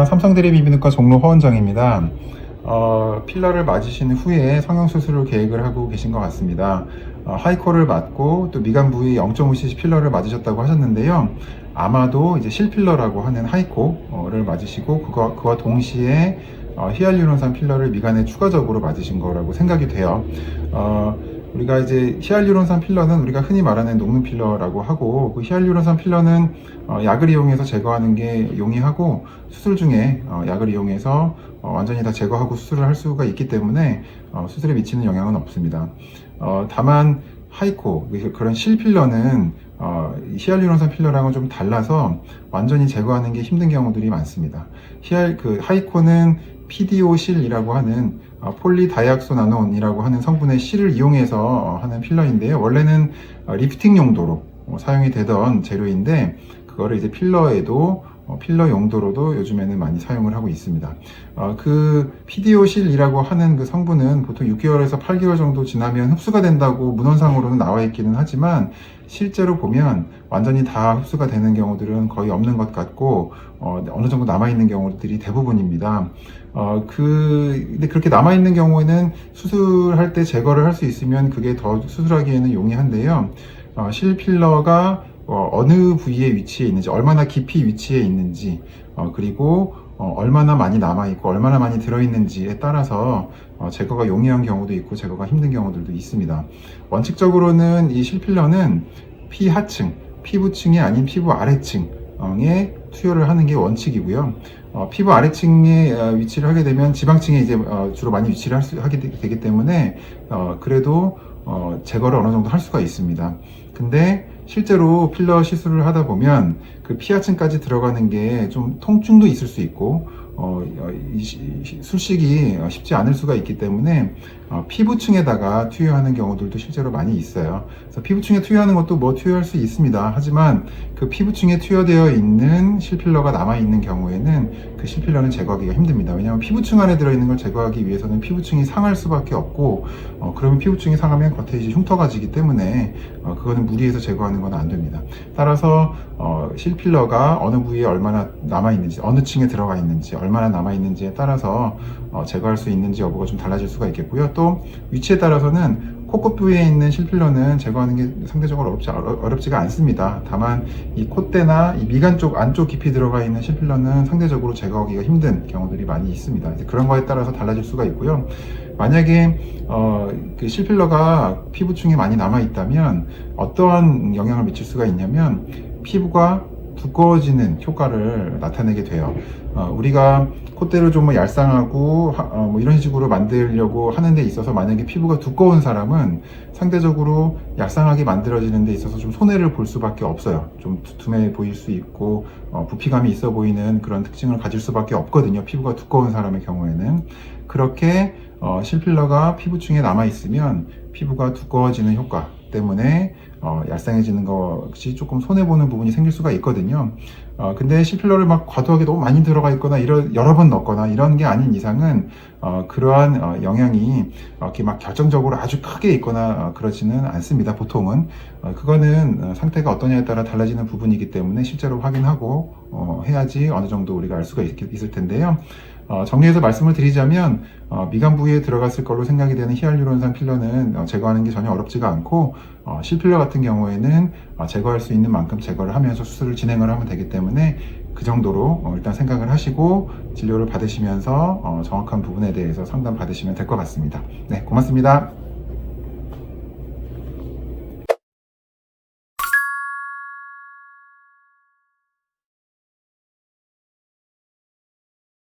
삼성대리비비인후과 종로 허원정입니다. 필러를 맞으신 후에 성형수술을 계획을 하고 계신 것 같습니다. 하이코를 맞고 또 미간 부위 0.5cc 필러를 맞으셨다고 하셨는데요. 아마도 이제 실필러라고 하는 하이코를 맞으시고 그와 동시에 히알루론산 필러를 미간에 추가적으로 맞으신 거라고 생각이 돼요. 우리가 이제 히알루론산 필러는 우리가 흔히 말하는 녹는 필러라고 하고, 그 히알루론산 필러는 약을 이용해서 제거하는 게 용이하고, 수술 중에 약을 이용해서 완전히 다 제거하고 수술을 할 수가 있기 때문에 수술에 미치는 영향은 없습니다. 다만 하이코, 그런 실필러는 히알루론산 필러랑은 좀 달라서 완전히 제거하는 게 힘든 경우들이 많습니다. 하이코는 PDO-실이라고 하는 폴리다이악소나논이라고 하는 성분의 실을 이용해서 하는 필러인데요. 원래는 리프팅 용도로 사용이 되던 재료인데, 그거를 이제 필러 용도로도 요즘에는 많이 사용을 하고 있습니다. 그 PDO-실이라고 하는 그 성분은 보통 6개월에서 8개월 정도 지나면 흡수가 된다고 문헌상으로는 나와 있기는 하지만, 실제로 보면 완전히 다 흡수가 되는 경우들은 거의 없는 것 같고, 어느 정도 남아있는 경우들이 대부분입니다. 근데 그렇게 남아있는 경우에는 수술할 때 제거를 할 수 있으면 그게 더 수술하기에는 용이한데요. 실필러가 어느 부위에 위치해 있는지, 얼마나 깊이 위치해 있는지, 그리고 얼마나 많이 남아있고 얼마나 많이 들어있는지에 따라서 제거가 용이한 경우도 있고 제거가 힘든 경우들도 있습니다. 원칙적으로는 이 실필러는 피하층, 피부층이 아닌 피부 아래층에 투여를 하는 게 원칙이고요. 피부 아래층에 위치를 하게 되면 지방층에 이제 주로 많이 위치를 하게 되기 때문에 그래도 제거를 어느 정도 할 수가 있습니다. 근데 실제로 필러 시술을 하다 보면 그 피하층까지 들어가는 게 좀 통증도 있을 수 있고, 술식이 쉽지 않을 수가 있기 때문에 피부층에다가 투여하는 경우들도 실제로 많이 있어요. 그래서 피부층에 투여하는 것도 투여할 수 있습니다. 하지만 그 피부층에 투여되어 있는 실필러가 남아있는 경우에는 그 실필러는 제거하기가 힘듭니다. 왜냐하면 피부층 안에 들어있는 걸 제거하기 위해서는 피부층이 상할 수밖에 없고, 그러면 피부층이 상하면 겉에 이제 흉터가 지기 때문에 그거는 무리해서 제거하는 건 안 됩니다. 따라서 실필러가 어느 부위에 얼마나 남아있는지, 어느 층에 들어가 있는지, 얼마나 남아있는지에 따라서 제거할 수 있는지 여부가 좀 달라질 수가 있겠고요. 또 위치에 따라서는 코끝 부위에 있는 실필러는 제거하는 게 상대적으로 어렵지가 않습니다. 다만 이 콧대나 이 미간 쪽 안쪽 깊이 들어가 있는 실필러는 상대적으로 제거하기가 힘든 경우들이 많이 있습니다. 이제 그런 거에 따라서 달라질 수가 있고요. 만약에 그 실필러가 피부층에 많이 남아 있다면 어떠한 영향을 미칠 수가 있냐면, 피부가 두꺼워지는 효과를 나타내게 돼요. 우리가 콧대를 좀 얄쌍하고 이런 식으로 만들려고 하는 데 있어서 만약에 피부가 두꺼운 사람은 상대적으로 얄쌍하게 만들어지는 데 있어서 좀 손해를 볼 수밖에 없어요. 좀 두툼해 보일 수 있고 부피감이 있어 보이는 그런 특징을 가질 수밖에 없거든요. 피부가 두꺼운 사람의 경우에는. 그렇게 실필러가 피부층에 남아 있으면 피부가 두꺼워지는 효과 때문에 얄쌍해지는 것이 조금 손해보는 부분이 생길 수가 있거든요. 근데 실필러를 과도하게 너무 많이 들어가 있거나 여러 번 넣거나 이런 게 아닌 이상은 그러한 영향이 이렇게 결정적으로 아주 크게 있거나 그러지는 않습니다. 보통은 그거는 상태가 어떠냐에 따라 달라지는 부분이기 때문에 실제로 확인하고 해야지 어느 정도 우리가 알 수가 있을 텐데요. 정리해서 말씀을 드리자면, 미간 부위에 들어갔을 걸로 생각이 되는 히알루론산 필러는 제거하는 게 전혀 어렵지가 않고, 실필러 같은 경우에는 제거할 수 있는 만큼 제거를 하면서 수술을 진행을 하면 되기 때문에 그 정도로 일단 생각을 하시고 진료를 받으시면서 정확한 부분에 대해서 상담 받으시면 될 것 같습니다. 네, 고맙습니다.